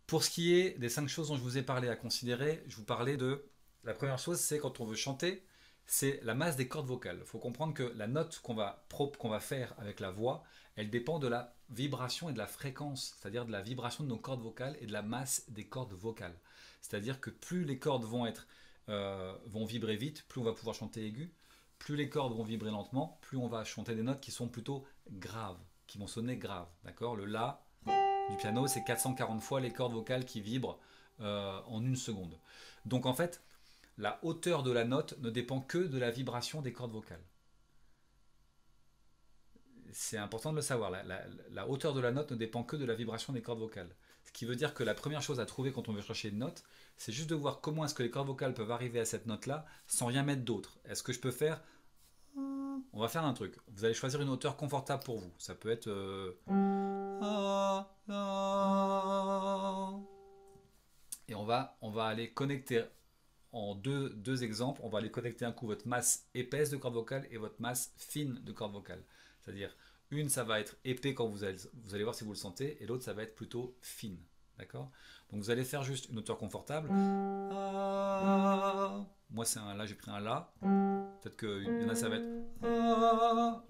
Pour ce qui est des 5 choses dont je vous ai parlé à considérer, je vous parlais de... La première chose, c'est quand on veut chanter, c'est la masse des cordes vocales. Il faut comprendre que la note qu'on va faire avec la voix, elle dépend de la vibration et de la fréquence, c'est-à-dire de la vibration de nos cordes vocales et de la masse des cordes vocales. C'est-à-dire que plus les cordes vont vibrer vite, plus on va pouvoir chanter aigu. Plus les cordes vont vibrer lentement, plus on va chanter des notes qui sont plutôt graves, qui vont sonner graves. D'accord? Le La du piano, c'est 440 fois les cordes vocales qui vibrent en une seconde. Donc en fait, la hauteur de la note ne dépend que de la vibration des cordes vocales. C'est important de le savoir. La hauteur de la note ne dépend que de la vibration des cordes vocales. Ce qui veut dire que la première chose à trouver quand on veut chercher une note, c'est juste de voir comment est-ce que les cordes vocales peuvent arriver à cette note-là sans rien mettre d'autre. Est-ce que je peux faire... On va faire un truc. Vous allez choisir une hauteur confortable pour vous. Ça peut être... Et on va aller connecter en deux exemples. On va aller connecter un coup votre masse épaisse de cordes vocales et votre masse fine de cordes vocales. C'est-à-dire, une, ça va être épais quand vous allez voir si vous le sentez, et l'autre, ça va être plutôt fine. D'accord? Donc vous allez faire juste une hauteur confortable. Moi, c'est un La, j'ai pris un La. Peut-être qu'il y en a, ça va être...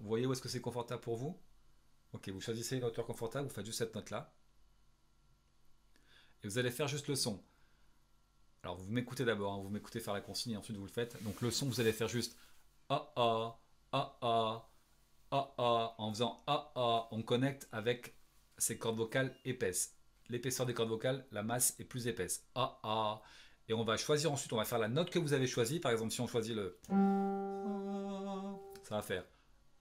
Vous voyez où est-ce que c'est confortable pour vous? Ok, vous choisissez une hauteur confortable, vous faites juste cette note-là. Et vous allez faire juste le son. Alors vous m'écoutez d'abord, hein, vous m'écoutez faire la consigne et ensuite vous le faites. Donc le son, vous allez faire juste ah ah ah ah ah ah. En faisant ah ah, on connecte avec ces cordes vocales épaisses. L'épaisseur des cordes vocales, la masse est plus épaisse. Ah ah. Et on va choisir ensuite, on va faire la note que vous avez choisie. Par exemple, si on choisit le... Ça va faire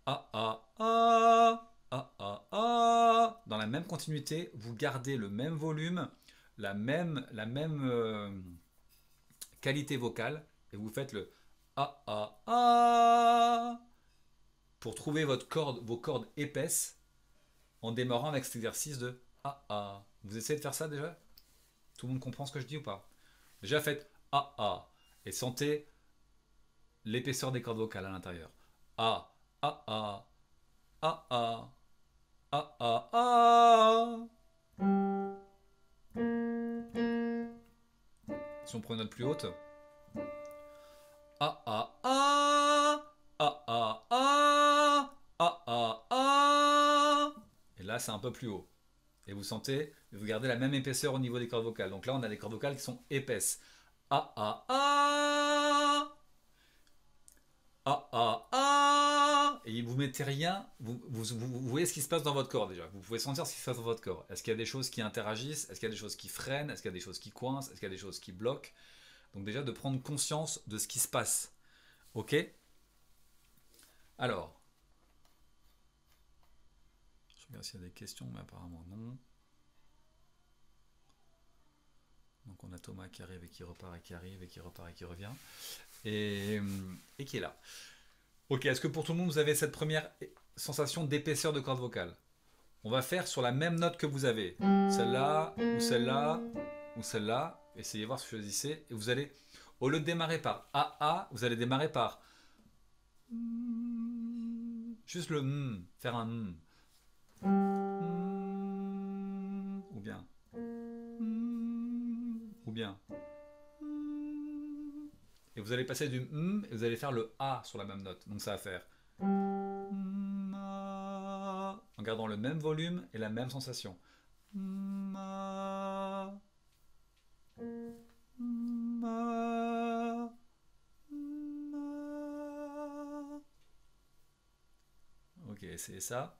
ah ah ah ah ah ah. Dans la même continuité, vous gardez le même volume, la même qualité vocale, et vous faites le ah ah ah pour trouver vos cordes épaisses en démarrant avec cet exercice de ah ah. Vous essayez de faire ça déjà? Tout le monde comprend ce que je dis ou pas? Déjà faites ah ah et sentez l'épaisseur des cordes vocales à l'intérieur. Ah ah ah ah ah ah ah ah. Si on prend une note plus haute, ah ah ah ah ah ah ah ah ah. Et là c'est un peu plus haut. Et vous sentez, vous gardez la même épaisseur au niveau des cordes vocales. Donc là on a des cordes vocales qui sont épaisses. Ah ah ah ah ah ah. Et vous mettez rien, vous voyez ce qui se passe dans votre corps déjà. Vous pouvez sentir ce qui se passe dans votre corps. Est-ce qu'il y a des choses qui interagissent? Est-ce qu'il y a des choses qui freinent? Est-ce qu'il y a des choses qui coincent? Est-ce qu'il y a des choses qui bloquent? Donc déjà de prendre conscience de ce qui se passe. Ok? Alors, je regarde s'il y a des questions, mais apparemment non. Donc on a Thomas qui arrive et qui repart et qui arrive et qui repart et qui revient. Et qui est là. Ok, est-ce que pour tout le monde vous avez cette première sensation d'épaisseur de corde vocale? On va faire sur la même note que vous avez. Celle-là, ou celle-là, ou celle-là. Essayez de voir ce que vous choisissez. Et vous allez, au lieu de démarrer par AA, vous allez démarrer par juste le faire un ou bien ou bien. Et vous allez passer du et vous allez faire le A sur la même note. Donc ça va faire en gardant le même volume et la même sensation. Ok, c'est ça.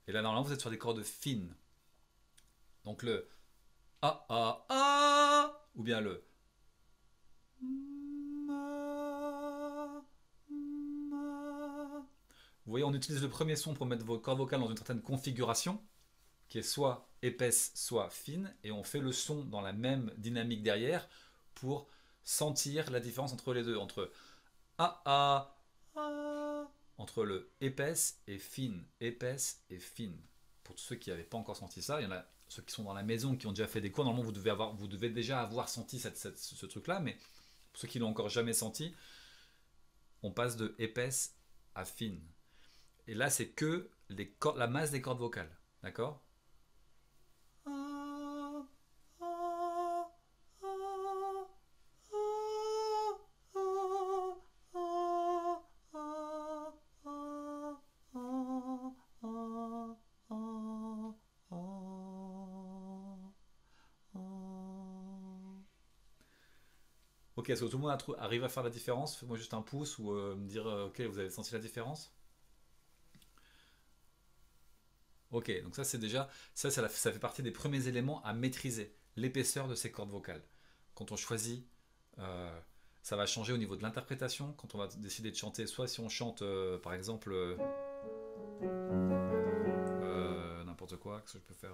Et là, normalement, vous êtes sur des cordes fines. Donc le A, A, A, ou bien le Vous voyez, on utilise le premier son pour mettre vos cordes vocales dans une certaine configuration, qui est soit épaisse, soit fine, et on fait le son dans la même dynamique derrière pour sentir la différence entre les deux, entre A, A, A, entre le épaisse et fine, épaisse et fine. Pour tous ceux qui n'avaient pas encore senti ça, il y en a ceux qui sont dans la maison, qui ont déjà fait des cours, normalement vous devez déjà avoir senti ce truc-là, mais pour ceux qui ne l'ont encore jamais senti, on passe de épaisse à fine. Et là, c'est que la masse des cordes vocales. D'accord? Ok, est-ce que tout le monde arrive à faire la différence? Fais-moi juste un pouce ou me dire, ok, vous avez senti la différence? Ok, donc ça c'est déjà, ça fait partie des premiers éléments à maîtriser, l'épaisseur de ces cordes vocales. Quand on choisit, euh, ça va changer au niveau de l'interprétation. Quand on va décider de chanter, soit si on chante par exemple n'importe quoi, qu'est-ce que je peux faire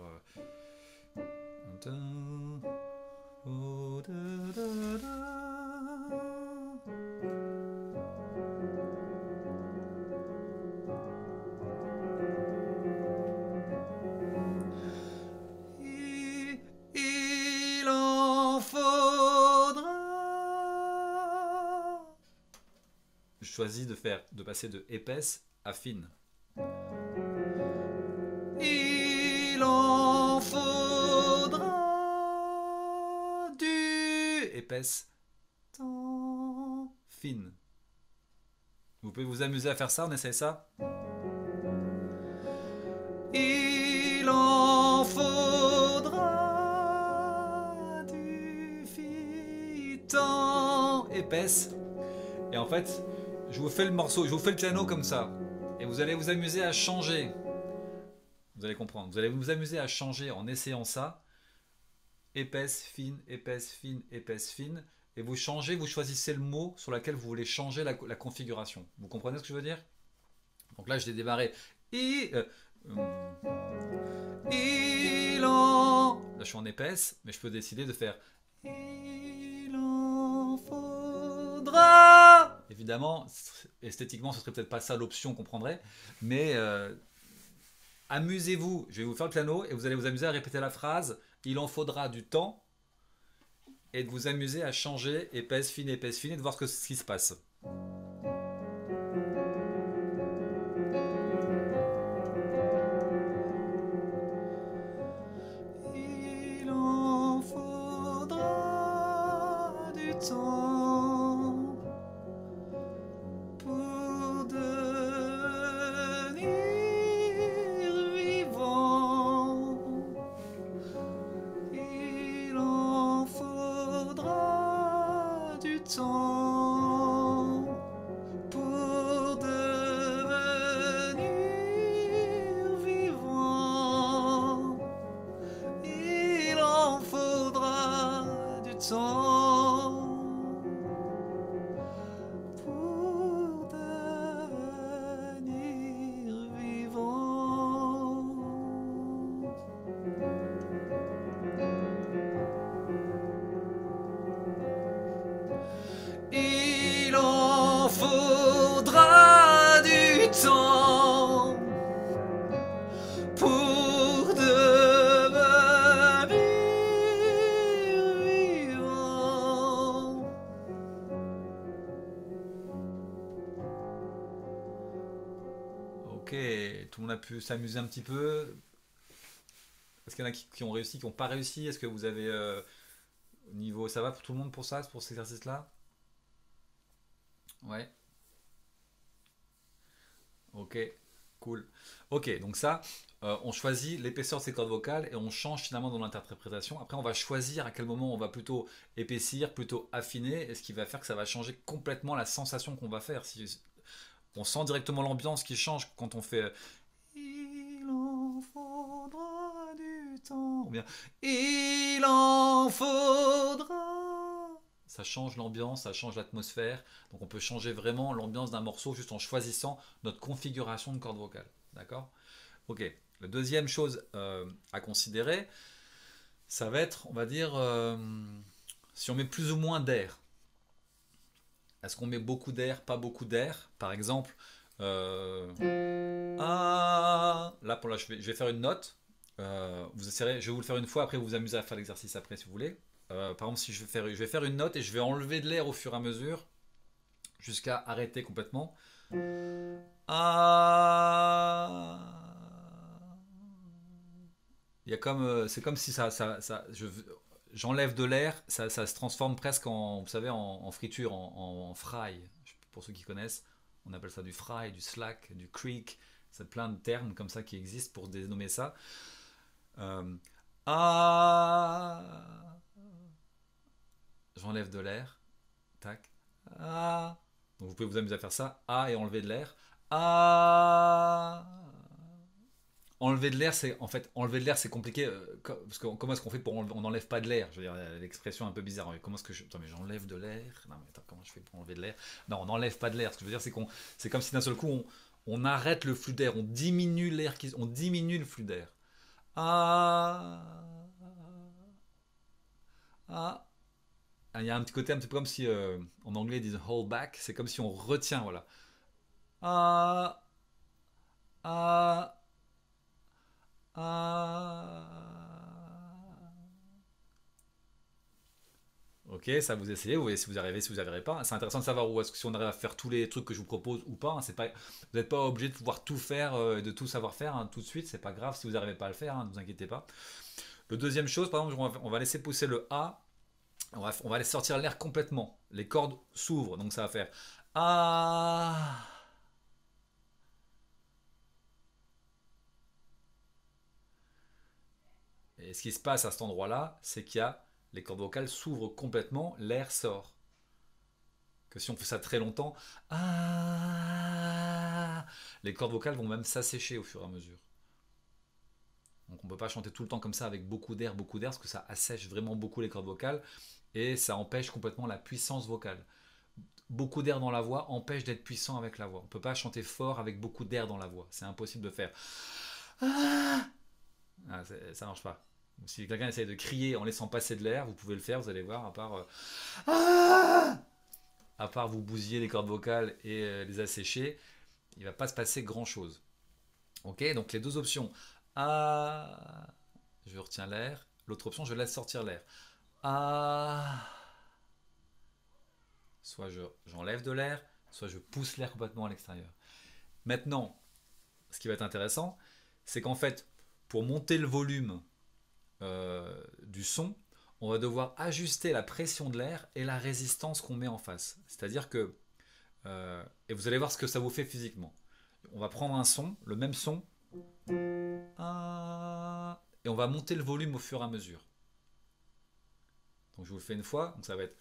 il en faudra. Je choisis de passer de épaisse à fine. Il en faudra du épaisse, tant fine. Vous pouvez vous amuser à faire ça, on essaye ça. Il en faudra du fit tant épaisse. Et en fait, je vous fais le morceau, je vous fais le piano comme ça. Et vous allez vous amuser à changer. Vous allez comprendre. Vous allez vous amuser à changer en essayant ça. Épaisse, fine, épaisse, fine, épaisse, fine. Et vous changez, vous choisissez le mot sur lequel vous voulez changer la configuration. Vous comprenez ce que je veux dire? Donc là, je l'ai démarré. Il en... Là, je suis en épaisse, mais je peux décider de faire il en faudra. Évidemment, esthétiquement, ce serait peut-être pas ça l'option qu'on prendrait, mais amusez-vous. Je vais vous faire le piano et vous allez vous amuser à répéter la phrase. Il en faudra du temps et de vous amuser à changer épaisse, fine, et de voir ce qui se passe. Il en faudra du temps pour devenir vivant. Il en faudra du temps pour devenir vivant. Il en faudra du temps pour devenir vivant. Il en faudra du temps pour devenir vivant. Ok, tout le monde a pu s'amuser un petit peu. Est-ce qu'il y en a qui ont réussi, qui n'ont pas réussi? Est-ce que vous avez niveau, ça va pour tout le monde pour ça, pour cet exercice-là? Ouais. Ok, cool. Ok, donc ça, on choisit l'épaisseur de ces cordes vocales et on change finalement dans l'interprétation. Après, on va choisir à quel moment on va plutôt épaissir, plutôt affiner, et ce qui va faire que ça va changer complètement la sensation qu'on va faire. Si on sent directement l'ambiance qui change quand on fait il en faudra du temps, ou bien il en faudra. Ça change l'ambiance, ça change l'atmosphère. Donc on peut changer vraiment l'ambiance d'un morceau juste en choisissant notre configuration de cordes vocales. D'accord? Ok. La deuxième chose à considérer, ça va être, on va dire, si on met plus ou moins d'air. Est-ce qu'on met beaucoup d'air, pas beaucoup d'air? Par exemple, là, pour là, je vais faire une note. Vous essayerez, je vais vous le faire une fois, après vous vous amusez à faire l'exercice après si vous voulez. Par exemple, si je vais faire une note et je vais enlever de l'air au fur et à mesure jusqu'à arrêter complètement. Ah. c'est comme si j'enlève de l'air, ça se transforme presque en, vous savez, en friture, en fry. Pour ceux qui connaissent, on appelle ça du fry, du slack, du creek. C'est plein de termes comme ça qui existent pour dénommer ça. Euh, ah, j'enlève de l'air, tac. Ah, donc vous pouvez vous amuser à faire ça. Ah et enlever de l'air. Ah. Enlever de l'air, c'est en fait enlever de l'air, c'est compliqué parce que comment est-ce qu'on fait pour enlever, on n'enlève pas de l'air. Je veux dire, l'expression est un peu bizarre. Mais comment est-ce que attends, mais j'enlève de l'air. Non mais attends, comment je fais pour enlever de l'air? Non, on n'enlève pas de l'air. Ce que je veux dire, c'est comme si d'un seul coup on arrête le flux d'air, on diminue on diminue le flux d'air. Ah, ah. Il y a un petit côté un petit peu comme si en anglais ils disent hold back. C'est comme si on retient, voilà. Ah, ah, ah. Ok, ça vous essayez, vous voyez si vous arrivez, si vous n'y arrivez pas. C'est intéressant de savoir où est-ce que si on arrive à faire tous les trucs que je vous propose ou pas. Hein, c'est pas, vous n'êtes pas obligé de pouvoir tout faire, de tout savoir faire hein, tout de suite. C'est pas grave si vous n'arrivez pas à le faire, hein, ne vous inquiétez pas. Le deuxième chose, par exemple, on va laisser pousser le A. On va laisser sortir l'air complètement. Les cordes s'ouvrent, donc ça va faire A. Et ce qui se passe à cet endroit-là, c'est qu'il y a les cordes vocales s'ouvrent complètement, l'air sort. Que si on fait ça très longtemps, ah, les cordes vocales vont même s'assécher au fur et à mesure. Donc on ne peut pas chanter tout le temps comme ça avec beaucoup d'air, parce que ça assèche vraiment beaucoup les cordes vocales et ça empêche complètement la puissance vocale. Beaucoup d'air dans la voix empêche d'être puissant avec la voix. On ne peut pas chanter fort avec beaucoup d'air dans la voix. C'est impossible de faire. Ah, ça marche pas. Si quelqu'un essaye de crier en laissant passer de l'air, vous pouvez le faire, vous allez voir, à part vous bousiller les cordes vocales et les assécher, il ne va pas se passer grand chose. Ok, donc les deux options. Ah, je retiens l'air. L'autre option, je laisse sortir l'air. Ah, soit j'enlève de l'air, soit je pousse l'air complètement à l'extérieur. Maintenant, ce qui va être intéressant, c'est qu'en fait, pour monter le volume du son, on va devoir ajuster la pression de l'air et la résistance qu'on met en face. C'est-à-dire que, et vous allez voir ce que ça vous fait physiquement. On va prendre un son, le même son, et on va monter le volume au fur et à mesure. Donc je vous le fais une fois, donc ça va être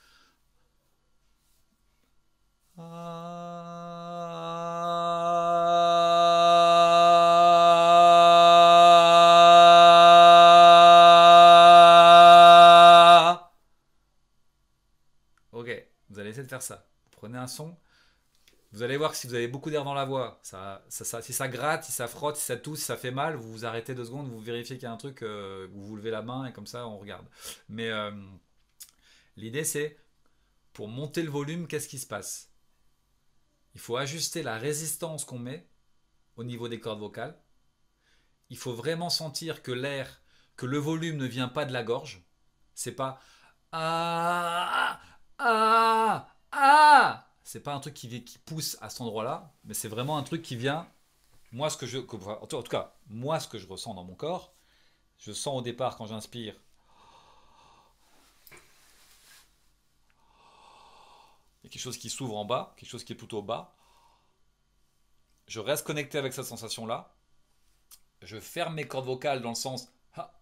ok, vous allez essayer de faire ça. Prenez un son. Vous allez voir que si vous avez beaucoup d'air dans la voix, si ça gratte, si ça frotte, si ça tousse, si ça fait mal, vous vous arrêtez 2 secondes, vous vérifiez qu'il y a un truc, vous levez la main et comme ça on regarde. Mais l'idée c'est, pour monter le volume, qu'est-ce qui se passe? Il faut ajuster la résistance qu'on met au niveau des cordes vocales. Il faut vraiment sentir que l'air, que le volume ne vient pas de la gorge. C'est pas ah ah ah. C'est pas un truc qui pousse à cet endroit-là, mais c'est vraiment un truc qui vient. Moi, en tout cas, moi, ce que je ressens dans mon corps, je sens au départ quand j'inspire. Il y a quelque chose qui s'ouvre en bas, quelque chose qui est plutôt bas. Je reste connecté avec cette sensation-là. Je ferme mes cordes vocales dans le sens ha,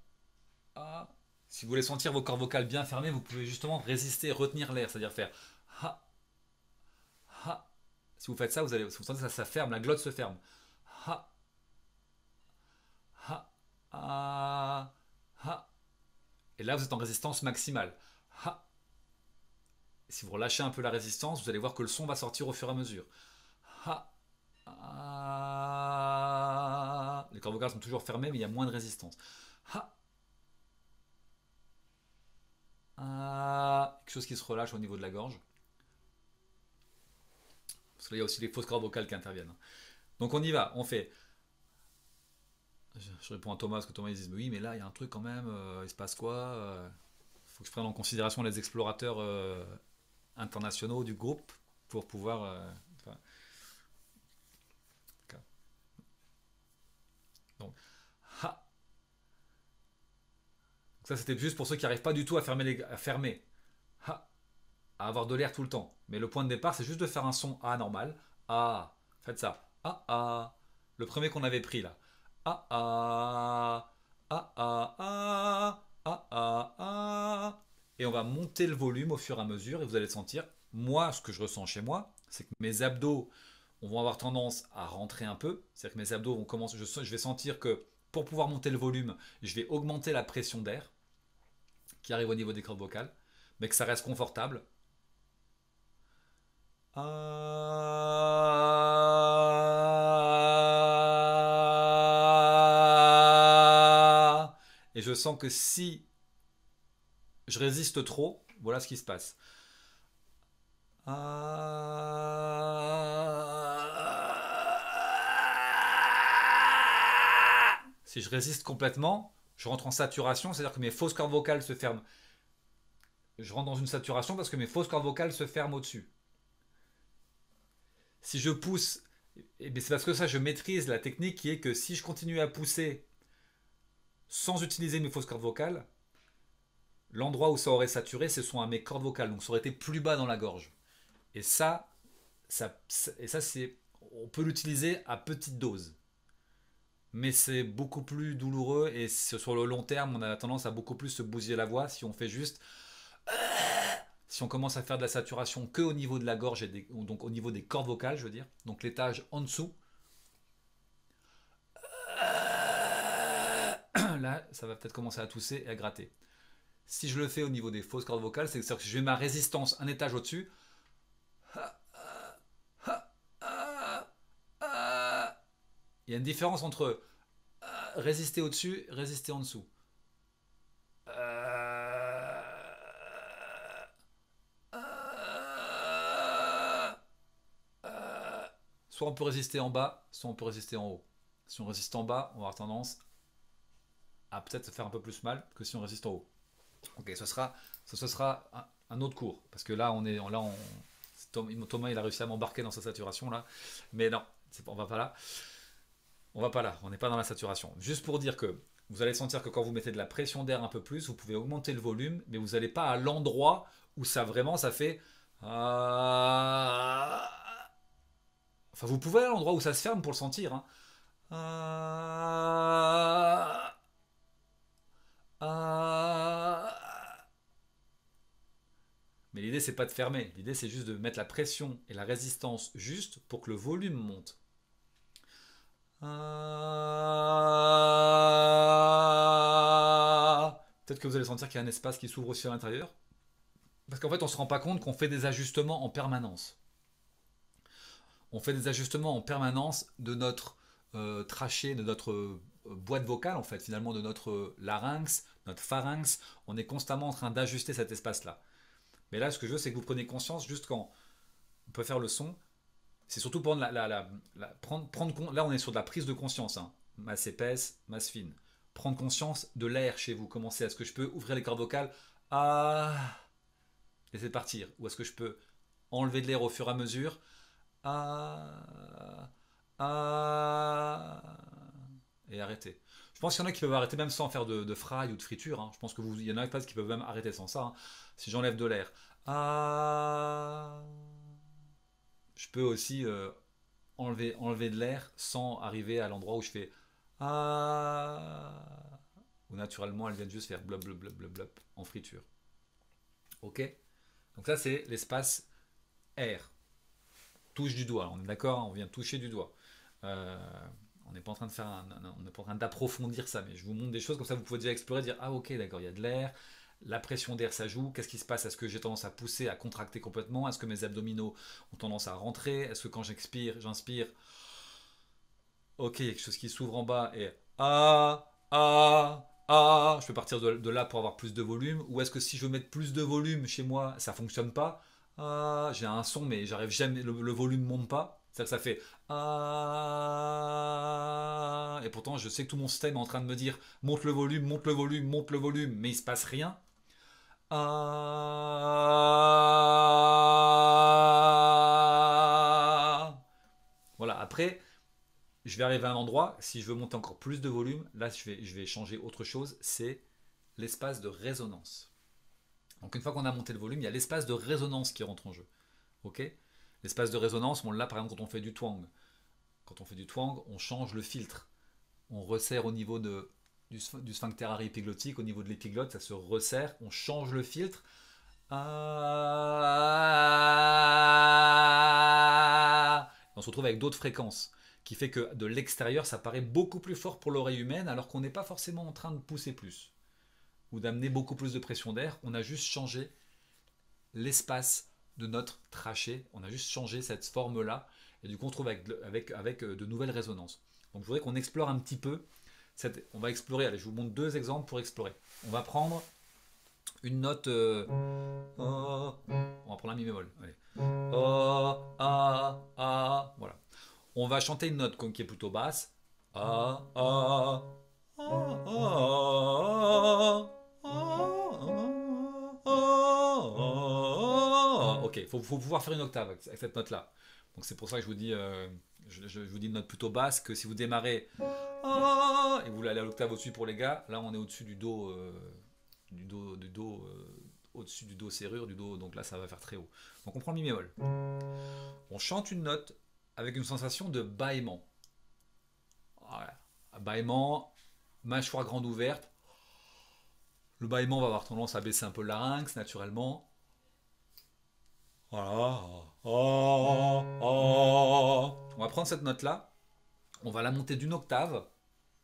ha. Si vous voulez sentir vos cordes vocales bien fermées, vous pouvez justement résister, retenir l'air, c'est-à-dire faire ha, ha. Si vous faites ça, vous sentez que ça ferme, la glotte se ferme. Ha, ha, ha, ha. Et là, vous êtes en résistance maximale. Ha. Si vous relâchez un peu la résistance, vous allez voir que le son va sortir au fur et à mesure. Ha, ha. Les cordes vocales sont toujours fermées, mais il y a moins de résistance. Ha, ha. Quelque chose qui se relâche au niveau de la gorge. Parce que là, il y a aussi les fausses cordes vocales qui interviennent. Donc on y va, on fait. Je réponds à Thomas, parce que Thomas il dit oui, mais là il y a un truc quand même, il se passe quoi? Faut que je prenne en considération les explorateurs internationaux du groupe pour pouvoir. Enfin, donc, ha, Ça, c'était juste pour ceux qui n'arrivent pas du tout à fermer, à avoir de l'air tout le temps. Mais le point de départ, c'est juste de faire un son A normal. A. Faites ça. A, A. Le premier qu'on avait pris là. A, A. A, A, A. A, A, A. Et on va monter le volume au fur et à mesure et vous allez sentir. Moi, ce que je ressens chez moi, c'est que mes abdos vont avoir tendance à rentrer un peu. C'est-à-dire que mes abdos vont commencer. Je vais sentir que pour pouvoir monter le volume, je vais augmenter la pression d'air qui arrive au niveau des cordes vocales, mais que ça reste confortable. Et je sens que si je résiste trop, voilà ce qui se passe. Si je résiste complètement, je rentre en saturation, c'est-à-dire que mes fausses cordes vocales se ferment. Je rentre dans une saturation parce que mes fausses cordes vocales se ferment au-dessus. Si je pousse, c'est parce que ça, je maîtrise la technique qui est que si je continue à pousser sans utiliser mes fausses cordes vocales, l'endroit où ça aurait saturé, ce sont à mes cordes vocales. Donc ça aurait été plus bas dans la gorge. Et on peut l'utiliser à petite dose. Mais c'est beaucoup plus douloureux et sur le long terme, on a tendance à beaucoup plus se bousiller la voix si on fait juste. Si on commence à faire de la saturation que au niveau de la gorge et donc au niveau des cordes vocales, je veux dire, donc l'étage en dessous, là, ça va peut-être commencer à tousser et à gratter. Si je le fais au niveau des fausses cordes vocales, c'est-à-dire que je mets ma résistance un étage au-dessus. Il y a une différence entre résister au-dessus et résister en dessous. Soit on peut résister en bas, soit on peut résister en haut. Si on résiste en bas, on va avoir tendance à peut-être se faire un peu plus mal que si on résiste en haut. Ok, ce sera un autre cours. Parce que là, Thomas, il a réussi à m'embarquer dans sa saturation là. Mais non, on va pas là. On va pas là. On n'est pas dans la saturation. Juste pour dire que vous allez sentir que quand vous mettez de la pression d'air un peu plus, vous pouvez augmenter le volume, mais vous n'allez pas à l'endroit où ça vraiment ça fait. Enfin, vous pouvez aller à l'endroit où ça se ferme pour le sentir. Hein. Mais l'idée, c'est pas de fermer. L'idée, c'est juste de mettre la pression et la résistance juste pour que le volume monte. Peut-être que vous allez sentir qu'il y a un espace qui s'ouvre aussi à l'intérieur. Parce qu'en fait, on ne se rend pas compte qu'on fait des ajustements en permanence. On fait des ajustements en permanence de notre trachée, de notre boîte vocale, en fait, finalement, de notre larynx, notre pharynx. On est constamment en train d'ajuster cet espace-là. Mais là, ce que je veux, c'est que vous preniez conscience, juste quand on peut faire le son, c'est surtout prendre là, on est sur de la prise de conscience. Hein. Masse épaisse, masse fine. Prendre conscience de l'air chez vous. Commencer, est-ce que je peux ouvrir les cordes vocales? Ah, laisser partir. Ou est-ce que je peux enlever de l'air au fur et à mesure? Ah, ah, et arrêter. Je pense qu'il y en a qui peuvent arrêter même sans faire de fry ou de friture. Hein. Je pense qu'il y en a qui peuvent même arrêter sans ça. Hein. Si j'enlève de l'air. Ah, je peux aussi enlever de l'air sans arriver à l'endroit où je fais ah, où naturellement elles viennent juste faire blop blop blop blop blop en friture. Ok. Donc ça c'est l'espace air. Touche du doigt. On est d'accord, hein, on vient toucher du doigt. On n'est pas en train de faire on n'est pas en train d'approfondir ça, mais je vous montre des choses comme ça vous pouvez déjà explorer, dire ah ok d'accord il y a de l'air. La pression d'air, ça joue. Qu'est-ce qui se passe? Est-ce que j'ai tendance à pousser, à contracter complètement? Est-ce que mes abdominaux ont tendance à rentrer? Est-ce que quand j'inspire, ok, il y a quelque chose qui s'ouvre en bas et je peux partir de là pour avoir plus de volume? Ou est-ce que si je veux mettre plus de volume chez moi, ça fonctionne pas? J'ai un son, mais j'arrive jamais, le volume monte pas. C'est-à-dire que ça fait et pourtant je sais que tout mon système est en train de me dire monte le volume, monte le volume, monte le volume, mais il se passe rien. Voilà, après, je vais arriver à un endroit, si je veux monter encore plus de volume, là je vais changer autre chose, c'est l'espace de résonance. Donc une fois qu'on a monté le volume, il y a l'espace de résonance qui rentre en jeu. Ok? L'espace de résonance, on l'a par exemple quand on fait du twang. Quand on fait du twang, on change le filtre. On resserre au niveau du sphincter épiglottique, au niveau de l'épiglotte, ça se resserre, on change le filtre. On se retrouve avec d'autres fréquences, qui fait que de l'extérieur, ça paraît beaucoup plus fort pour l'oreille humaine, alors qu'on n'est pas forcément en train de pousser plus, ou d'amener beaucoup plus de pression d'air. On a juste changé l'espace de notre trachée, on a juste changé cette forme-là, et du coup on se trouve avec de nouvelles résonances. Donc je voudrais qu'on explore un petit peu, on va explorer, allez je vous montre 2 exemples pour explorer. On va prendre une note, on va prendre un mi bémol, allez. Voilà. On va chanter une note qui est plutôt basse. Ok, il faut pouvoir faire une octave avec cette note-là. Donc c'est pour ça que je vous dis, je vous dis une note plutôt basse, que si vous démarrez et vous voulez aller à l'octave au-dessus pour les gars, là on est au-dessus du do, au-dessus du do serrure, du do, donc là ça va faire très haut. Donc on prend le mi bémol. On chante une note avec une sensation de bâillement. Voilà. Bâillement, mâchoire grande ouverte. Le bâillement va avoir tendance à baisser un peu le larynx naturellement. Voilà. On va prendre cette note-là, on va la monter d'une octave,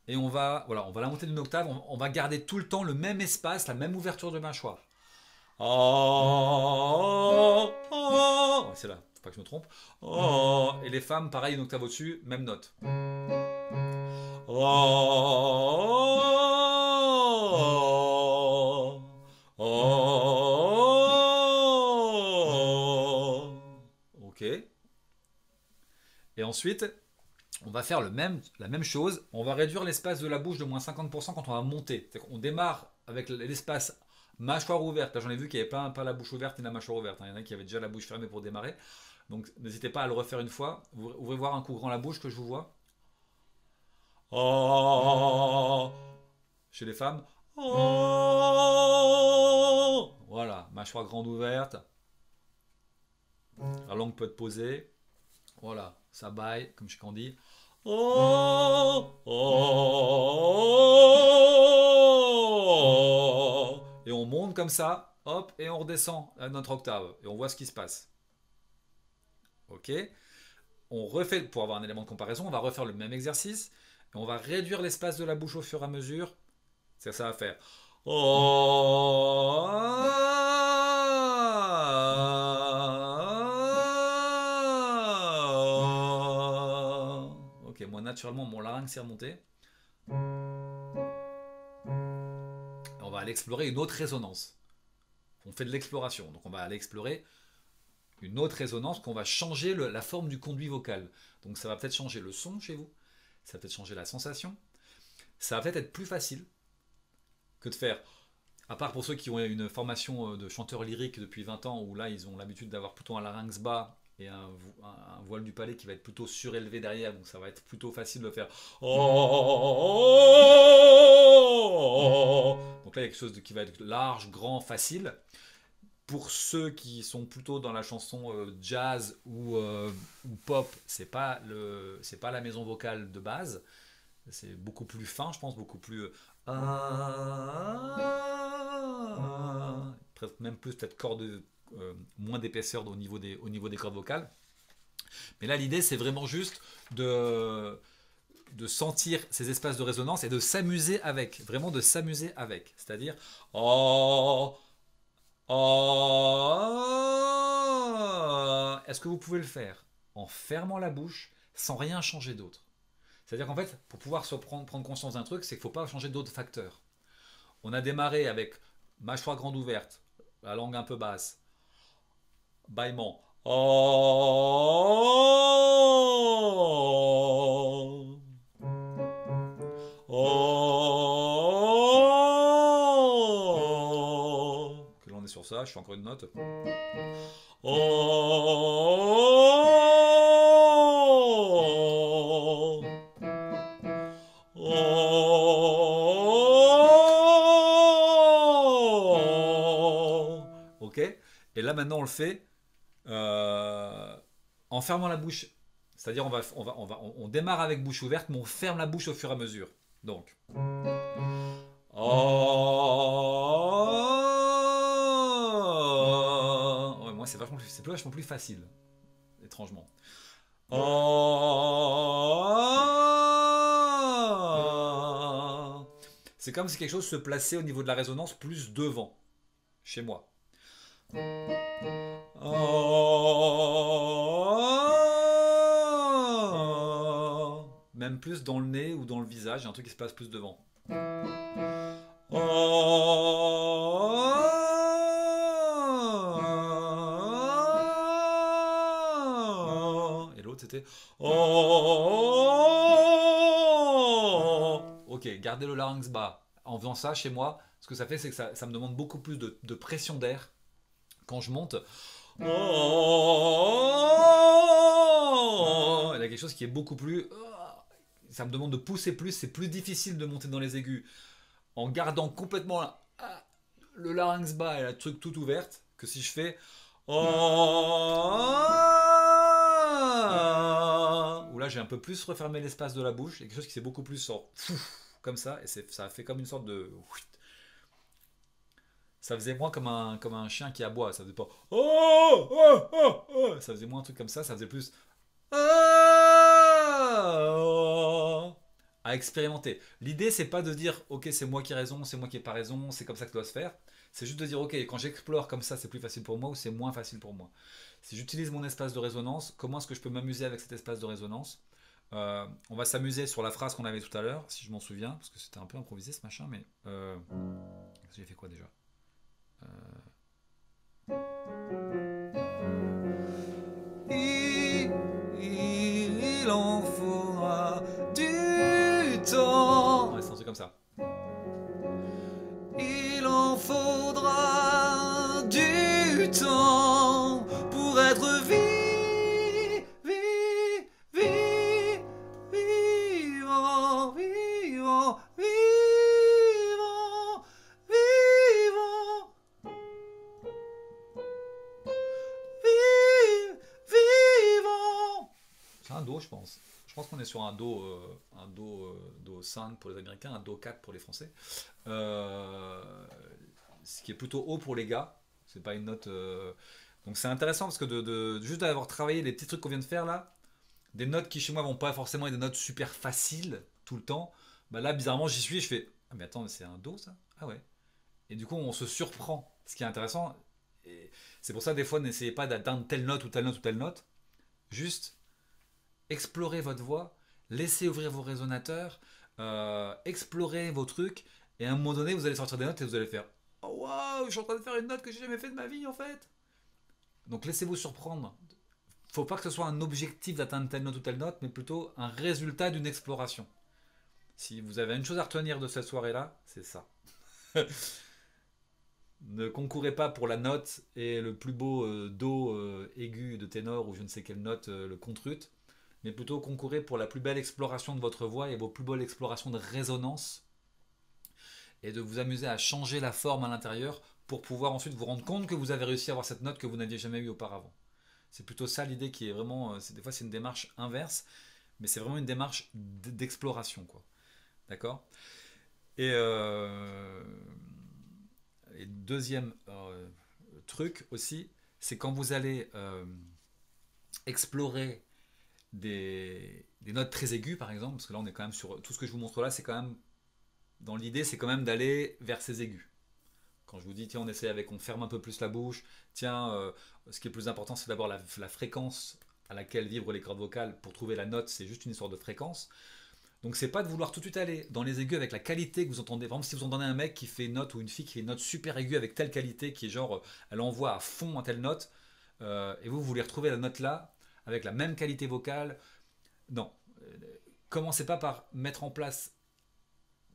et on va la monter d'une octave, on va garder tout le temps le même espace, la même ouverture de mâchoire. C'est là, faut pas que je me trompe. Et les femmes, pareil, une octave au-dessus, même note. Ok. Et ensuite, on va faire la même chose. On va réduire l'espace de la bouche de moins 50% quand on va monter. On démarre avec l'espace mâchoire ouverte. Là, j'en ai vu qu'il n'y avait pas la bouche ouverte ni la mâchoire ouverte. Il y en a qui avaient déjà la bouche fermée pour démarrer. Donc, n'hésitez pas à le refaire une fois. Vous pouvez voir un coup grand la bouche que je vous vois. Chez les femmes. Voilà, mâchoire grande ouverte. La langue peut être posée. Voilà, ça baille, comme je dis. Et on monte comme ça, hop, et on redescend à notre octave. Et on voit ce qui se passe. Ok. On refait, pour avoir un élément de comparaison, on va refaire le même exercice. Et on va réduire l'espace de la bouche au fur et à mesure. C'est ça va faire. Ok, moi naturellement mon larynx est remonté. On va aller explorer une autre résonance. On fait de l'exploration, donc on va aller explorer une autre résonance qu'on va changer la forme du conduit vocal. Donc ça va peut-être changer le son chez vous, ça va peut-être changer la sensation, ça va peut-être être plus facile que de faire, à part pour ceux qui ont une formation de chanteur lyrique depuis 20 ans, où là ils ont l'habitude d'avoir plutôt un larynx bas et un voile du palais qui va être plutôt surélevé derrière, donc ça va être plutôt facile de faire. Donc là il y a quelque chose qui va être large, grand, facile. Pour ceux qui sont plutôt dans la chanson jazz ou pop, c'est pas la maison vocale de base. C'est beaucoup plus fin, je pense, beaucoup plus même plus peut-être moins d'épaisseur au niveau des cordes vocales. Mais là, l'idée, c'est vraiment juste de sentir ces espaces de résonance et de s'amuser avec, vraiment de s'amuser avec. C'est-à-dire, est-ce que vous pouvez le faire en fermant la bouche sans rien changer d'autre? C'est-à-dire qu'en fait, pour pouvoir prendre conscience d'un truc, c'est qu'il ne faut pas changer d'autres facteurs. On a démarré avec mâchoire grande ouverte, la langue un peu basse, bâillement. Ok, là on est sur ça, je fais encore une note. là maintenant on le fait en fermant la bouche. C'est-à-dire on démarre avec bouche ouverte, mais on ferme la bouche au fur et à mesure. Donc. Oh. Ouais, moi c'est vachement plus facile, étrangement. Oh. C'est comme si quelque chose se plaçait au niveau de la résonance plus devant, chez moi. Oh. Même plus dans le nez ou dans le visage, il y a un truc qui se passe plus devant. Oh. Et l'autre c'était oh. Ok, gardez le larynx bas. En faisant ça chez moi, ce que ça fait, c'est que ça me demande beaucoup plus de pression d'air quand je monte. Oh. Il y a quelque chose qui est beaucoup plus. Ça me demande de pousser plus, c'est plus difficile de monter dans les aigus en gardant complètement le larynx bas et la truc toute ouverte que si je fais où là j'ai un peu plus refermé l'espace de la bouche, quelque chose qui s'est beaucoup plus comme ça et ça a fait comme une sorte de ça faisait moins comme un chien qui aboie, ça faisait pas ça faisait moins un truc comme ça faisait plus à expérimenter. L'idée, c'est pas de dire, ok, c'est moi qui ai raison, c'est moi qui ai pas raison, c'est comme ça que ça doit se faire. C'est juste de dire, ok, quand j'explore comme ça, c'est plus facile pour moi ou c'est moins facile pour moi. Si j'utilise mon espace de résonance, comment est-ce que je peux m'amuser avec cet espace de résonance? On va s'amuser sur la phrase qu'on avait tout à l'heure, si je m'en souviens, parce que c'était un peu improvisé ce machin, mais j'ai fait quoi déjà? Il en faudra du temps. Ouais, c'est un truc comme ça. Il en faudra du temps pour être vivant, vivant, vivant, vivant, vivant. C'est un do, je pense. Je pense qu'on est sur un do 5 pour les Américains, un do 4 pour les Français. Ce qui est plutôt haut pour les gars. C'est pas une note. Donc c'est intéressant parce que juste d'avoir travaillé les petits trucs qu'on vient de faire là, des notes qui chez moi vont pas forcément être des notes super faciles tout le temps. Bah là, bizarrement, j'y suis, je fais ah, mais attends, c'est un do ça? Ah ouais. Et du coup, on se surprend. Ce qui est intéressant, et c'est pour ça des fois, n'essayez pas d'atteindre telle note ou telle note ou telle note. Juste explorez votre voix, laissez ouvrir vos résonateurs, explorez vos trucs, et à un moment donné, vous allez sortir des notes et vous allez faire oh waouh, je suis en train de faire une note que j'ai jamais fait de ma vie en fait. Donc laissez-vous surprendre. Faut pas que ce soit un objectif d'atteindre telle note ou telle note, mais plutôt un résultat d'une exploration. Si vous avez une chose à retenir de cette soirée-là, c'est ça. Ne concourez pas pour la note et le plus beau do aigu de ténor ou je ne sais quelle note le contrute, mais plutôt concourez pour la plus belle exploration de votre voix et vos plus belles explorations de résonance et de vous amuser à changer la forme à l'intérieur pour pouvoir ensuite vous rendre compte que vous avez réussi à avoir cette note que vous n'aviez jamais eue auparavant. C'est plutôt ça l'idée qui est vraiment. Des fois, c'est une démarche inverse, mais c'est vraiment une démarche d'exploration, quoi. D'accord. Et, et deuxième truc aussi, c'est quand vous allez explorer des notes très aiguës, par exemple, parce que là, on est quand même sur tout ce que je vous montre là, c'est quand même dans l'idée, c'est quand même d'aller vers ces aigus. Quand je vous dis, tiens, on ferme un peu plus la bouche, tiens, ce qui est plus important, c'est d'abord la fréquence à laquelle vibrent les cordes vocales. Pour trouver la note, c'est juste une histoire de fréquence. Donc, c'est pas de vouloir tout de suite aller dans les aigus avec la qualité que vous entendez. Par exemple, si vous entendez un mec qui fait une note ou une fille qui fait une note super aiguë avec telle qualité, qui est genre, elle envoie à fond à telle note, et vous voulez retrouver la note là, avec la même qualité vocale. Non. Commencez pas par mettre en place,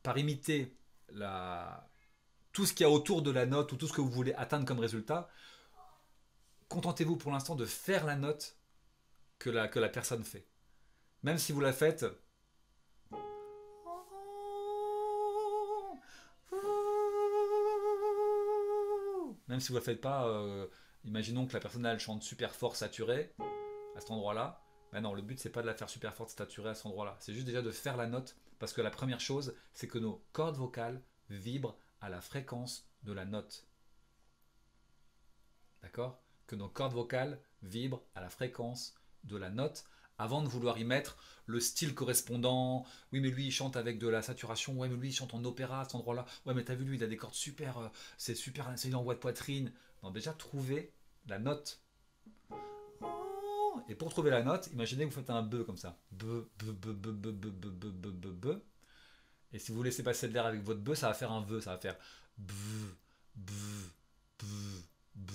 par imiter tout ce qu'il y a autour de la note ou tout ce que vous voulez atteindre comme résultat. Contentez-vous pour l'instant de faire la note que la personne fait. Même si vous la faites. Même si vous la faites pas Imaginons que la personne là, elle chante super fort saturé à cet endroit-là. Ben non, le but c'est pas de la faire super forte saturée à cet endroit-là. C'est juste déjà de faire la note parce que la première chose, c'est que nos cordes vocales vibrent à la fréquence de la note. D'accord? Que nos cordes vocales vibrent à la fréquence de la note avant de vouloir y mettre le style correspondant. Oui, mais lui, il chante avec de la saturation. Ouais, mais lui, il chante en opéra à cet endroit-là. Ouais, mais t'as vu, lui, il a des cordes super. C'est super, c'est une envoi de poitrine. Non, déjà, trouver la note. Et pour trouver la note, imaginez que vous faites un be comme ça. Be, be, be, be, be, be, be, be, be, be, be. Et si vous laissez passer de l'air avec votre be, ça va faire un ve. Ça va faire be, be, be, be.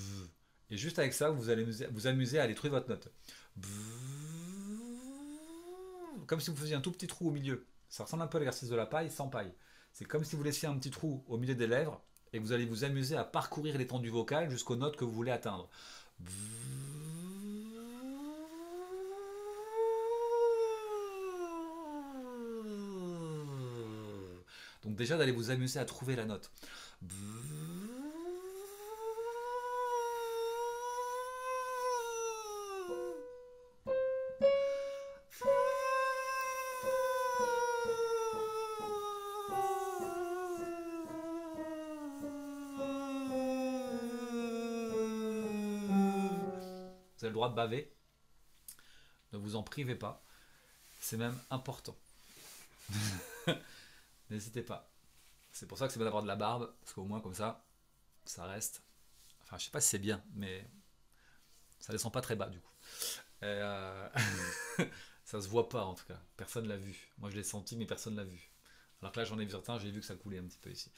Et juste avec ça, vous allez vous amuser à aller trouver votre note. Comme si vous faisiez un tout petit trou au milieu. Ça ressemble un peu à l'exercice de la paille sans paille. C'est comme si vous laissiez un petit trou au milieu des lèvres et que vous allez vous amuser à parcourir l'étendue vocale jusqu'aux notes que vous voulez atteindre. Donc déjà d'aller vous amuser à trouver la note. Vous avez le droit de baver. Ne vous en privez pas. C'est même important. N'hésitez pas. C'est pour ça que c'est bien d'avoir de la barbe, parce qu'au moins comme ça, ça reste. Enfin, je sais pas si c'est bien, mais ça descend pas très bas du coup. Ça se voit pas en tout cas. Personne l'a vu. Moi je l'ai senti, mais personne l'a vu. Alors que là j'en ai vu certains, j'ai vu que ça coulait un petit peu ici.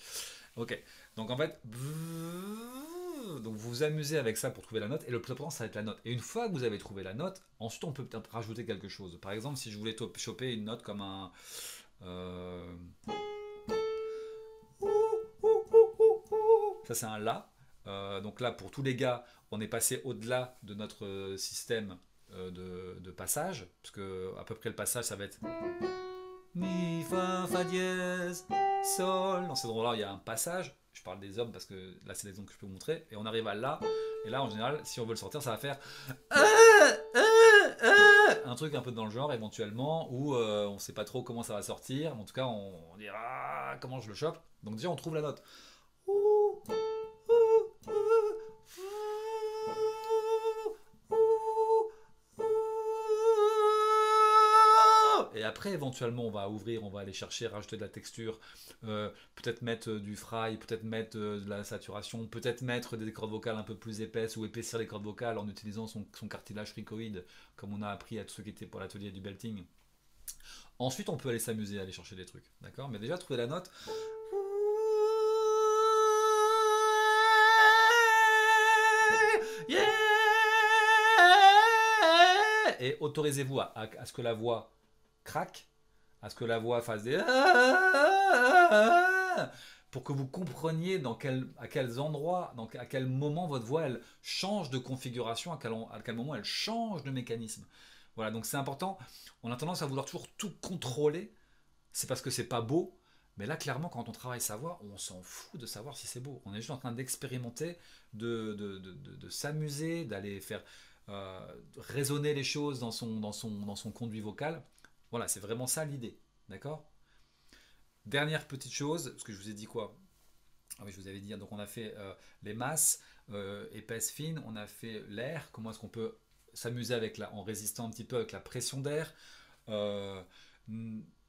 Ok. Donc en fait, donc vous vous amusez avec ça pour trouver la note, et le plus important ça va être la note. Et une fois que vous avez trouvé la note, ensuite on peut peut-être rajouter quelque chose. Par exemple, si je voulais choper une note comme un ça c'est un La. Donc là, pour tous les gars, on est passé au-delà de notre système de passage, parce que à peu près le passage, ça va être Mi, Fa, Fa dièse, Sol. Dans ces endroits-là, il y a un passage. Je parle des hommes parce que là, c'est l'exemple que je peux vous montrer. Et on arrive à La. Et là, en général, si on veut le sortir, ça va faire un truc un peu dans le genre, éventuellement, où on ne sait pas trop comment ça va sortir. En tout cas, on dira comment je le chope. Donc déjà, on trouve la note. Et après, éventuellement, on va ouvrir, on va aller chercher, rajouter de la texture, peut-être mettre du fry, peut-être mettre de la saturation, peut-être mettre des cordes vocales un peu plus épaisses ou épaissir les cordes vocales en utilisant son cartilage cricoïde, comme on a appris à tous ceux qui étaient pour l'atelier du belting. Ensuite, on peut aller s'amuser, aller chercher des trucs, d'accord? Mais déjà, trouver la note. Yeah! Et autorisez-vous à ce que la voix craque, à ce que la voix fasse des pour que vous compreniez à quels endroits, à quel moment votre voix elle change de configuration, à quel moment elle change de mécanisme. Voilà, donc c'est important. On a tendance à vouloir toujours tout contrôler. C'est parce que c'est pas beau. Mais là, clairement, quand on travaille sa voix, on s'en fout de savoir si c'est beau. On est juste en train d'expérimenter, de s'amuser, d'aller faire résonner les choses dans son conduit vocal. Voilà, c'est vraiment ça l'idée. D'accord? Dernière petite chose, parce que je vous ai dit quoi? Ah oui, je vous avais dit, donc on a fait les masses épaisses, fines, on a fait l'air, comment est-ce qu'on peut s'amuser en résistant un petit peu avec la pression d'air.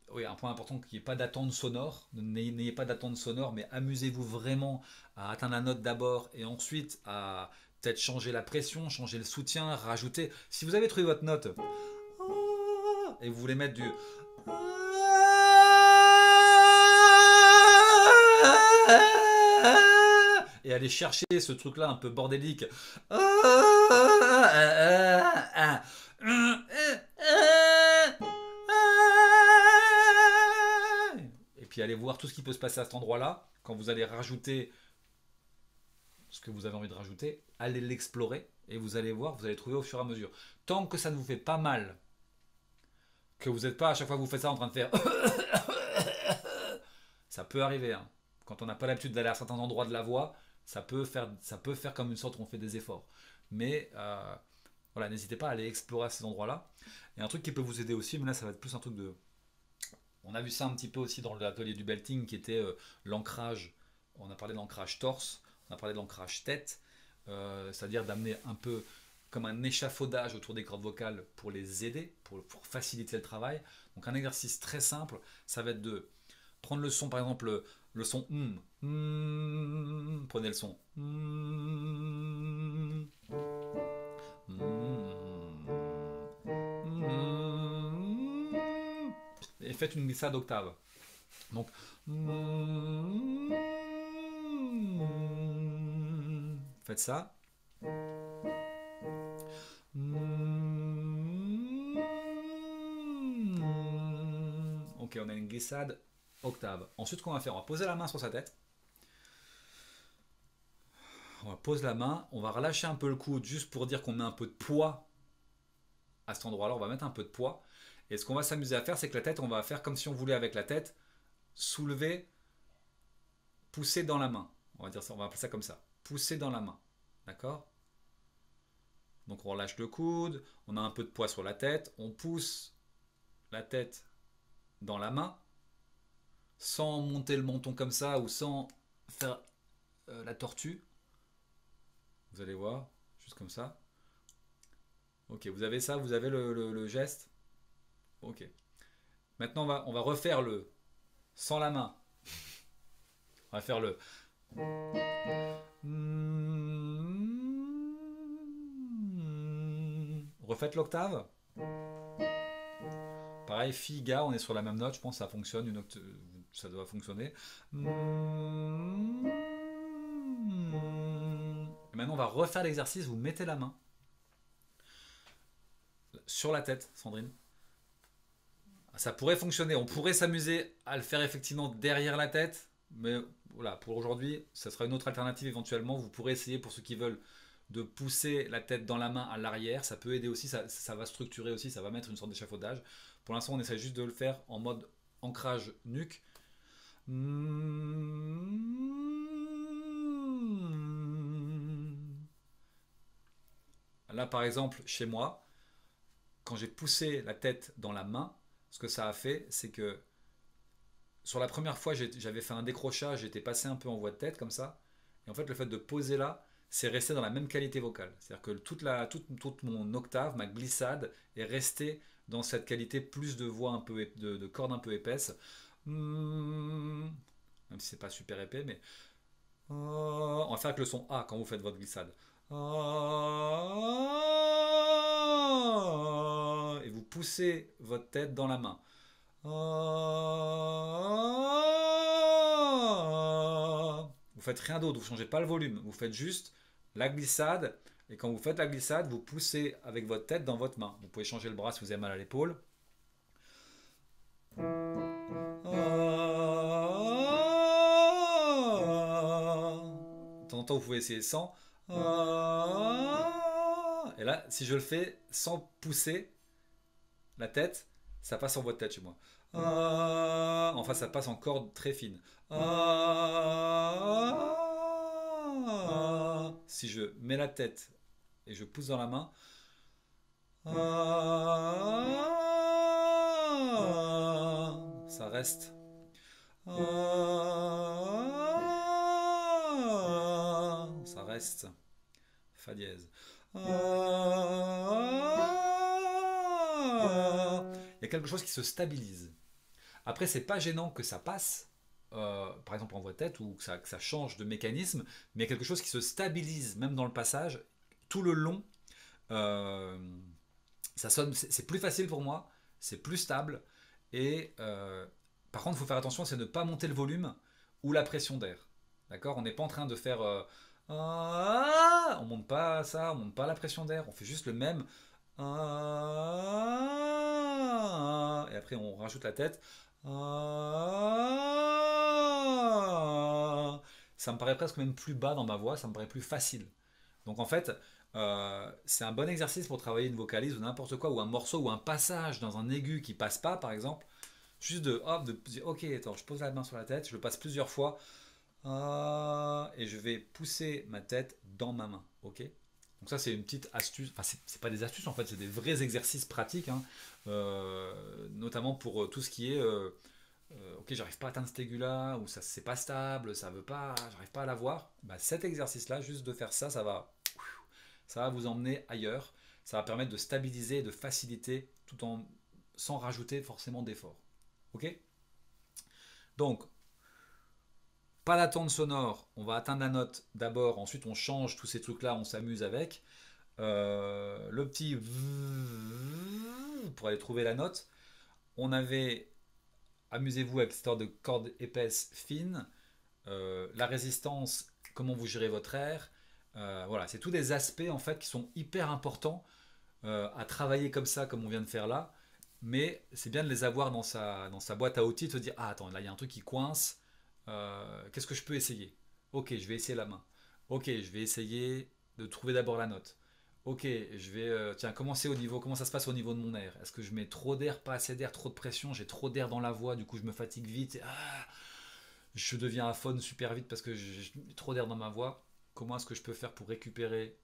Oui, un point important, qu'il n'y ait pas d'attente sonore. N'ayez pas d'attente sonore, mais amusez-vous vraiment à atteindre la note d'abord et ensuite à peut-être changer la pression, changer le soutien, rajouter. Si vous avez trouvé votre note et vous voulez mettre du et aller chercher ce truc-là un peu bordélique. Et puis aller voir tout ce qui peut se passer à cet endroit-là. Quand vous allez rajouter ce que vous avez envie de rajouter, allez l'explorer et vous allez voir, vous allez trouver au fur et à mesure. Tant que ça ne vous fait pas mal, que vous n'êtes pas à chaque fois que vous faites ça en train de faire ça peut arriver. Hein. Quand on n'a pas l'habitude d'aller à certains endroits de la voix, ça peut faire comme une sorte où on fait des efforts. mais voilà, n'hésitez pas à aller explorer à ces endroits-là. Et un truc qui peut vous aider aussi, mais là ça va être plus un truc de... On a vu ça un petit peu aussi dans l'atelier du belting qui était l'ancrage. On a parlé de l'ancrage torse, on a parlé de l'ancrage tête, c'est-à-dire d'amener un peu comme un échafaudage autour des cordes vocales pour les aider, pour faciliter le travail. Donc un exercice très simple, ça va être de prendre le son, par exemple le son prenez le son et faites une glissade d'octave. Donc faites ça. Ok, on a une glissade octave. Ensuite, ce qu'on va faire, on va poser la main sur sa tête. On va poser la main, on va relâcher un peu le coude juste pour dire qu'on met un peu de poids à cet endroit-là. On va mettre un peu de poids. Et ce qu'on va s'amuser à faire, c'est que la tête, on va faire comme si on voulait avec la tête soulever, pousser dans la main. On va dire ça, on va appeler ça comme ça. Pousser dans la main. D'accord? Donc on relâche le coude, on a un peu de poids sur la tête, on pousse la tête dans la main, sans monter le menton comme ça ou sans faire la tortue. Vous allez voir, juste comme ça. Ok, vous avez ça, vous avez le geste. Ok. Maintenant, on va refaire le sans la main. On va faire le. Refaites l'octave. Pareil, fi, ga, on est sur la même note, je pense que ça fonctionne, ça doit fonctionner. Et maintenant, on va refaire l'exercice, vous mettez la main sur la tête, Sandrine. Ça pourrait fonctionner, on pourrait s'amuser à le faire effectivement derrière la tête, mais voilà, pour aujourd'hui, ça sera une autre alternative éventuellement. Vous pourrez essayer pour ceux qui veulent de pousser la tête dans la main à l'arrière, ça peut aider aussi, ça va structurer aussi, ça va mettre une sorte d'échafaudage. Pour l'instant, on essaie juste de le faire en mode ancrage nuque. Là, par exemple, chez moi, quand j'ai poussé la tête dans la main, ce que ça a fait, c'est que sur la première fois, j'avais fait un décrochage, j'étais passé un peu en voix de tête comme ça. Et en fait, le fait de poser là, c'est resté dans la même qualité vocale. C'est-à-dire que toute mon octave, ma glissade, est restée dans cette qualité plus de voix un peu, de cordes un peu épaisses. Même si c'est pas super épais, mais on va faire avec le son A quand vous faites votre glissade. Et vous poussez votre tête dans la main. Vous faites rien d'autre, vous changez pas le volume, vous faites juste la glissade. Et quand vous faites la glissade, vous poussez avec votre tête dans votre main. Vous pouvez changer le bras si vous avez mal à l'épaule. De temps en temps, vous pouvez essayer sans. Et là, si je le fais sans pousser la tête, ça passe en voix de tête chez moi. Enfin, ça passe en corde très fine. Si je mets la tête et je pousse dans la main, ça reste. Ça reste. Fa dièse. Il y a quelque chose qui se stabilise. Après, c'est pas gênant que ça passe, par exemple en voix de tête, ou que ça change de mécanisme, mais il y a quelque chose qui se stabilise, même dans le passage, tout le long. euh, Ça sonne, c'est plus facile pour moi, c'est plus stable, et par contre, il faut faire attention, c'est de ne pas monter le volume ou la pression d'air. D'accord? On n'est pas en train de faire. On monte pas ça, on monte pas la pression d'air, on fait juste le même. Et après, on rajoute la tête. Ça me paraît presque même plus bas dans ma voix, ça me paraît plus facile. Donc en fait, c'est un bon exercice pour travailler une vocalise ou n'importe quoi, ou un morceau ou un passage dans un aigu qui passe pas, par exemple. Juste de, hop, de dire, ok, attends, je pose la main sur la tête, je le passe plusieurs fois, et je vais pousser ma tête dans ma main, ok? Donc ça, c'est une petite astuce. Enfin, c'est pas des astuces en fait, c'est des vrais exercices pratiques, hein. Notamment pour tout ce qui est ok, j'arrive pas à atteindre cet aigu-là, ou ça c'est pas stable, ça veut pas, j'arrive pas à l'avoir. Bah, cet exercice-là, juste de faire ça, ça va vous emmener ailleurs. Ça va permettre de stabiliser et de faciliter tout en sans rajouter forcément d'effort. Ok? Donc, pas d'attente sonore, on va atteindre la note d'abord, ensuite on change tous ces trucs-là, on s'amuse avec. Le petit pour aller trouver la note. On avait amusez-vous avec l'histoire de cordes épaisses fines, la résistance, comment vous gérez votre air. Voilà, c'est tous des aspects en fait qui sont hyper importants à travailler comme ça, comme on vient de faire là. Mais c'est bien de les avoir dans sa boîte à outils, de se dire ah attends, là il y a un truc qui coince. Qu'est-ce que je peux essayer? Ok, je vais essayer la main. Ok, je vais essayer de trouver d'abord la note. Ok, je vais tiens commencer au niveau. Comment ça se passe au niveau de mon air? Est-ce que je mets trop d'air, pas assez d'air, trop de pression? J'ai trop d'air dans la voix, du coup je me fatigue vite. Je deviens aphone super vite parce que j'ai trop d'air dans ma voix. Comment est-ce que je peux faire pour récupérer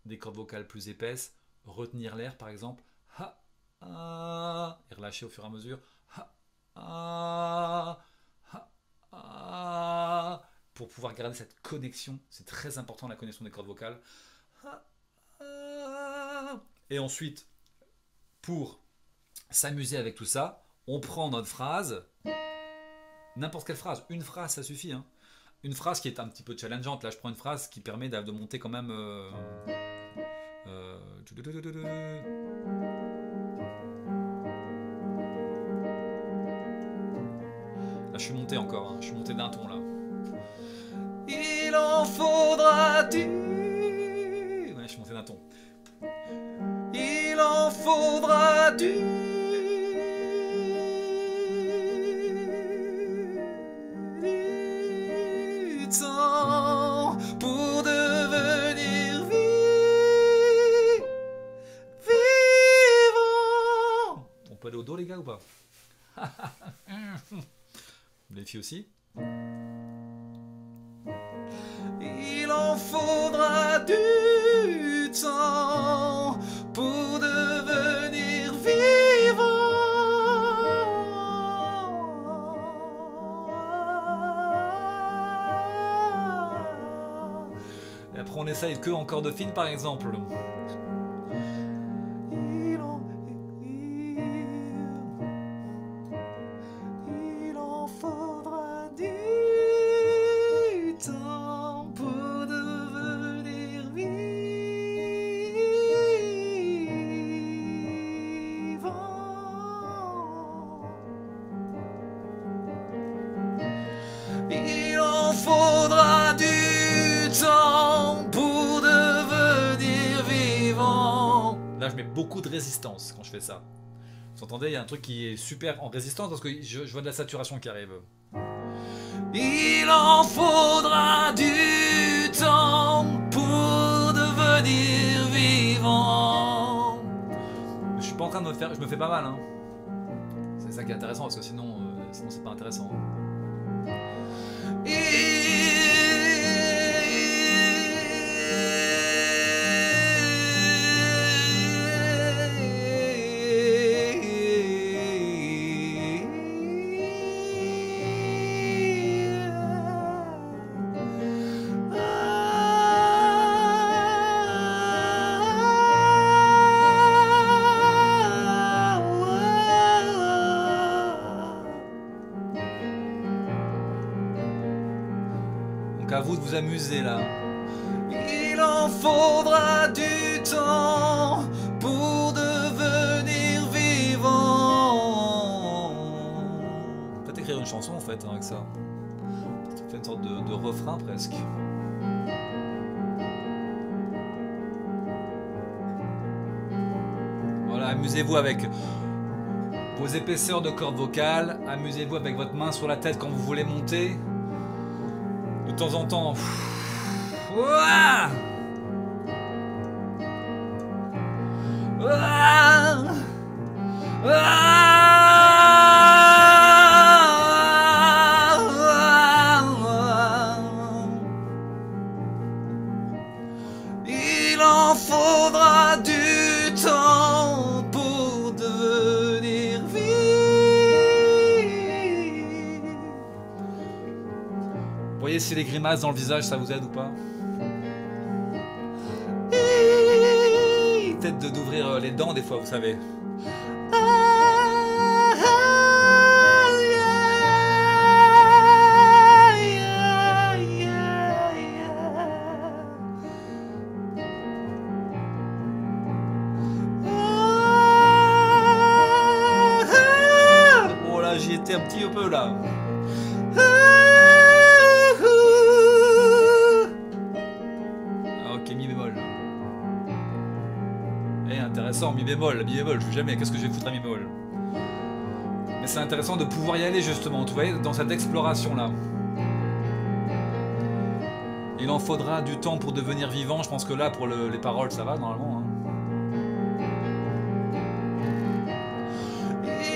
des cordes vocales plus épaisses? Retenir l'air par exemple. Ha, et relâcher au fur et à mesure. Ha, ah, ha, ah, pour pouvoir garder cette connexion. C'est très important la connexion des cordes vocales. Ha, et ensuite, pour s'amuser avec tout ça, on prend notre phrase, n'importe quelle phrase, une phrase ça suffit, hein. Une phrase qui est un petit peu challengeante. Là, je prends une phrase qui permet de monter quand même. Euh, Là, je suis monté encore, hein. Je suis monté d'un ton là. Il en faudra du. Ouais, je suis monté d'un ton. Il en faudra du temps pour devenir vivant. On peut aller au dos les gars ou pas? Les filles aussi. Il en faudra du temps pour devenir vivant. Et après on essaye que en corde fine par exemple. Il en faudra du temps pour devenir vivant. Il en faudra du temps pour devenir vivant. Là, je mets beaucoup de résistance quand je fais ça. Vous entendez, il y a un truc qui est super en résistance parce que je vois de la saturation qui arrive. Il en faudra du temps pour devenir vivant. Je suis pas en train de me faire, je me fais pas mal, hein. C'est ça qui est intéressant parce que sinon c'est pas intéressant. Donc à vous de vous amuser là. Il en faudra du temps pour devenir vivant. Peut-être écrire une chanson en fait, hein, avec ça. Ça fait une sorte de refrain presque. Voilà, amusez-vous avec vos épaisseurs de cordes vocales. Amusez-vous avec votre main sur la tête quand vous voulez monter. De temps en temps. Ouah, ouah, ouah, il en voyez si les grimaces dans le visage, ça vous aide ou pas? Peut-être d'ouvrir les dents des fois, vous savez. Bon là, j'y étais un petit peu là. Ah, ok, mi bémol. Eh, intéressant, mi bémol, je joue jamais, qu'est-ce que je vais foutre à mi bémol? Mais c'est intéressant de pouvoir y aller justement, tu vois, dans cette exploration-là. Il en faudra du temps pour devenir vivant, je pense que là, pour les paroles, ça va normalement. Hein.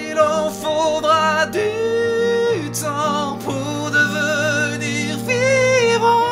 Il en faudra du temps pour devenir vivant.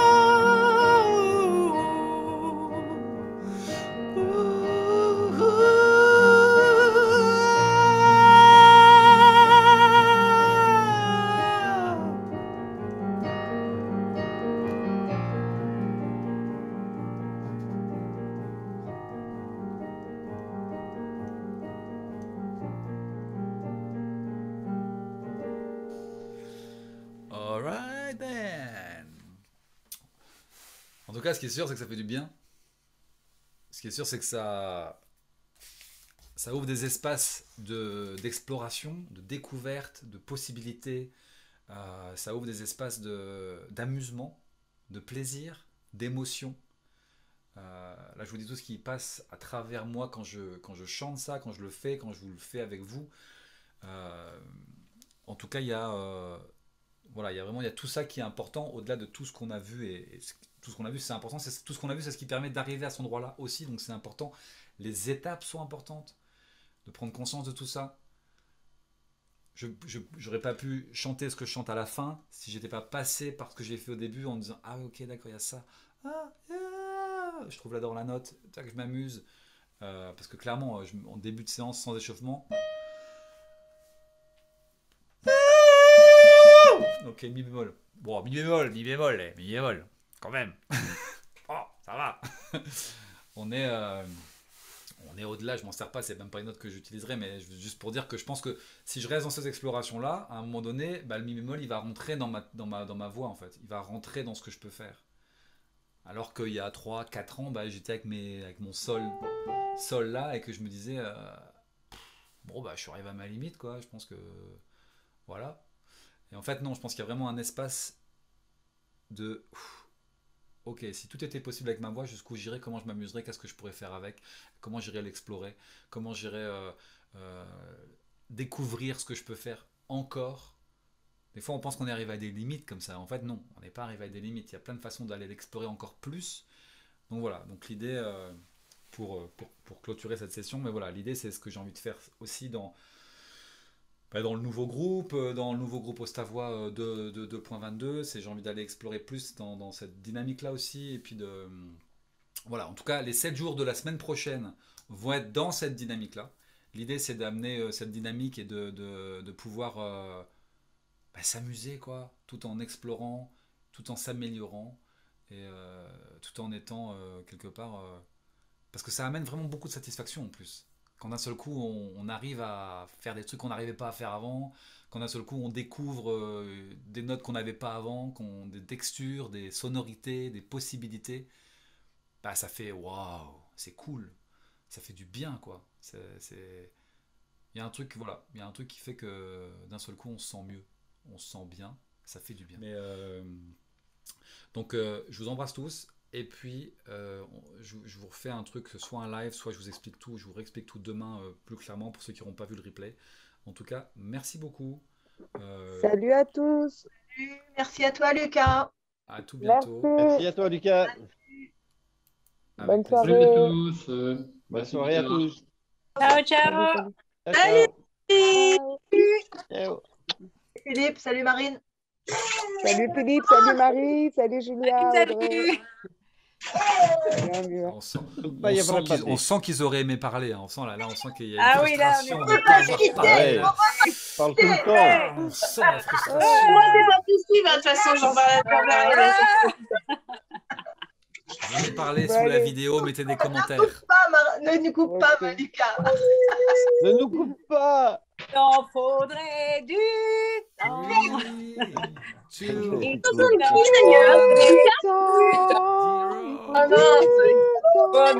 Alright then. En tout cas, ce qui est sûr, c'est que ça fait du bien. Ce qui est sûr, c'est que ça ouvre des espaces d'exploration, de découverte, de possibilités. Ça ouvre des espaces d'amusement, de plaisir, d'émotion. Là, je vous dis tout ce qui passe à travers moi quand je chante ça, quand je le fais, quand je vous le fais avec vous. En tout cas, voilà, il y a tout ça qui est important au-delà de tout ce qu'on a vu et tout ce qu'on a vu, c'est important. Tout ce qu'on a vu, c'est ce qui permet d'arriver à cet endroit-là aussi, donc c'est important. Les étapes sont importantes, de prendre conscience de tout ça. J'aurais pas pu chanter ce que je chante à la fin si j'étais pas passé par ce que j'ai fait au début en disant ah ok d'accord il y a ça. Je trouve là dans la note, tac, je m'amuse parce que clairement en début de séance sans échauffement. Ok, mi bémol. Bon, mi bémol, quand même. Oh, ça va. on est au-delà, je m'en sers pas, c'est même pas une note que j'utiliserai, mais juste pour dire que je pense que si je reste dans cette exploration-là, à un moment donné, bah, le mi bémol, il va rentrer dans ma voix, en fait. Il va rentrer dans ce que je peux faire. Alors qu'il y a 3-4 ans, bah, j'étais avec mon sol là, et que je me disais, bon, bah, je suis arrivé à ma limite, quoi. Je pense que, voilà. Et en fait, non, je pense qu'il y a vraiment un espace de... Ok, si tout était possible avec ma voix, jusqu'où j'irais, comment je m'amuserais, qu'est-ce que je pourrais faire avec, comment j'irais l'explorer, comment j'irais euh, découvrir ce que je peux faire encore. Des fois, on pense qu'on est arrivé à des limites comme ça. En fait, non, on n'est pas arrivé à des limites. Il y a plein de façons d'aller l'explorer encore plus. Donc voilà, donc l'idée, pour clôturer cette session, mais voilà, l'idée, c'est ce que j'ai envie de faire aussi dans le nouveau groupe, Ostavois 2.22, j'ai envie d'aller explorer plus dans cette dynamique-là aussi. Et puis voilà, en tout cas, les 7 jours de la semaine prochaine vont être dans cette dynamique-là. L'idée, c'est d'amener cette dynamique et de pouvoir s'amuser, quoi, tout en explorant, tout en s'améliorant, et tout en étant quelque part... parce que ça amène vraiment beaucoup de satisfaction en plus. Quand d'un seul coup on arrive à faire des trucs qu'on n'arrivait pas à faire avant, quand d'un seul coup on découvre des notes qu'on n'avait pas avant, des textures, des sonorités, des possibilités, bah ça fait waouh, c'est cool, ça fait du bien quoi. Il y a un truc, voilà, il y a un truc qui fait que d'un seul coup on se sent mieux, on se sent bien, ça fait du bien. Mais donc je vous embrasse tous. Et puis, je vous refais un truc, soit un live, soit je vous explique tout, je vous réexplique tout demain plus clairement pour ceux qui n'auront pas vu le replay. En tout cas, merci beaucoup. Salut à tous. Merci à toi, Lucas. À tout bientôt. Merci à toi, Lucas. Bonne Salut soirée. à tous. Bonne soirée à tous. Ciao, ciao. Salut. Ciao, Ciao. ciao. Philippe, salut Marine. Salut Philippe, salut Marie, salut Julia, Salut. Audrey. Bien, bien. Bah, il y a pas de- On sent qu'ils auraient aimé parler. Hein. On sent là, on sent qu'il y a une Ah oui, là, on est frustration pas de pas avoir parlé. Ouais. Là. Parle tout le temps. On sent la frustration. Moi, c'est pas possible, hein, de toute façon, j'en parle. Venez parler Bah, sous la allez. vidéo, mettez des commentaires. Ne nous coupe pas, Ok. Malika. Ne nous coupe pas. T'en faudrait du temps. Three, two, Et Tout dans le le qui d'ailleurs zero. Ah mince. Faudrait